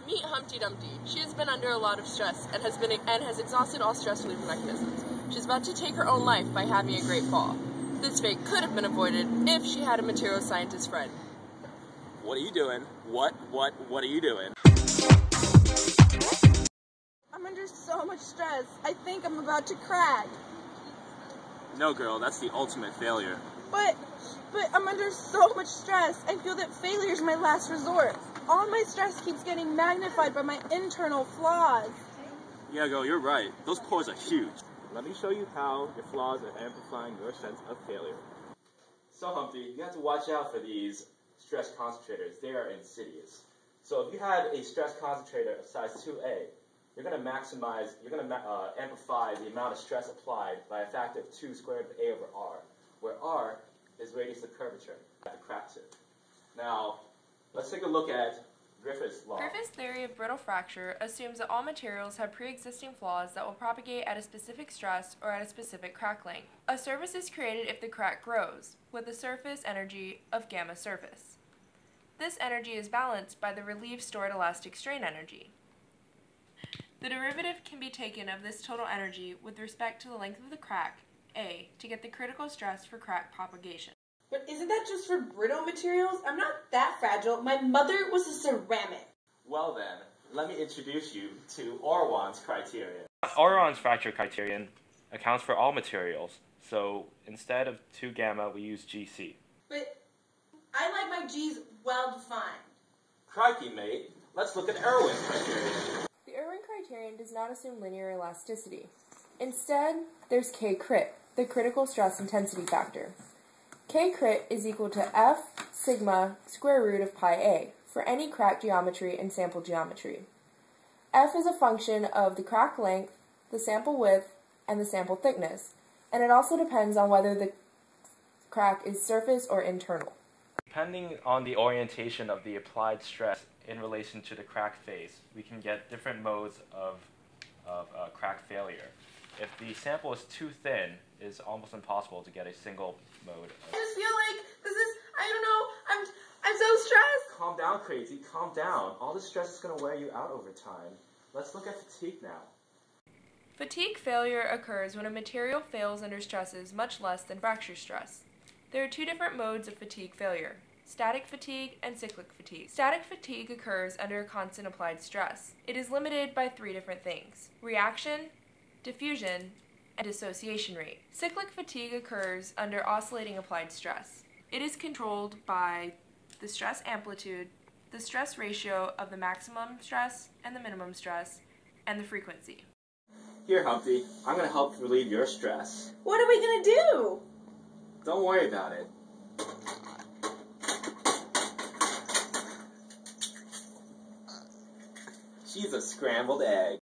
Meet Humpty Dumpty. She has been under a lot of stress and has exhausted all stress relief mechanisms. She's about to take her own life by having a great fall. This fate could have been avoided if she had a material scientist friend. What are you doing? What are you doing? I'm under so much stress. I think I'm about to crack. No, girl, that's the ultimate failure. But I'm under so much stress. I feel that failure is my last resort. All my stress keeps getting magnified by my internal flaws. Yeah, girl, you're right. Those pores are huge. Let me show you how your flaws are amplifying your sense of failure. So, Humpty, you have to watch out for these stress concentrators. They are insidious. So if you have a stress concentrator of size 2A, you're going to amplify the amount of stress applied by a factor of 2 squared of A over R, where R is radius of curvature at the crack tip. Now, let's take a look at Griffith's law. Griffith's theory of brittle fracture assumes that all materials have pre-existing flaws that will propagate at a specific stress or at a specific crack length. A surface is created if the crack grows, with a surface energy of gamma surface. This energy is balanced by the relieved stored elastic strain energy. The derivative can be taken of this total energy with respect to the length of the crack, A, to get the critical stress for crack propagation. But isn't that just for brittle materials? I'm not that fragile. My mother was a ceramic. Well then, let me introduce you to Orwan's criterion. Orwan's fracture criterion accounts for all materials, so instead of 2 gamma, we use GC. But I like my G's well-defined. Crikey, mate. Let's look at Irwin's criterion. The Irwin criterion does not assume linear elasticity. Instead, there's K crit, the critical stress intensity factor. K crit is equal to F sigma square root of pi A for any crack geometry and sample geometry. F is a function of the crack length, the sample width, and the sample thickness, and it also depends on whether the crack is surface or internal. Depending on the orientation of the applied stress in relation to the crack face, we can get different modes of crack failure. If the sample is too thin, it's almost impossible to get a single mode. I just feel like I don't know, I'm so stressed. Calm down, crazy, calm down. All this stress is going to wear you out over time. Let's look at fatigue now. Fatigue failure occurs when a material fails under stresses much less than fracture stress. There are 2 different modes of fatigue failure: static fatigue and cyclic fatigue. Static fatigue occurs under a constant applied stress. It is limited by 3 different things: reaction, diffusion, and dissociation rate. Cyclic fatigue occurs under oscillating applied stress. It is controlled by the stress amplitude, the stress ratio of the maximum stress and the minimum stress, and the frequency. Here, Humpty, I'm going to help relieve your stress. What are we gonna do? Don't worry about it. She's a scrambled egg.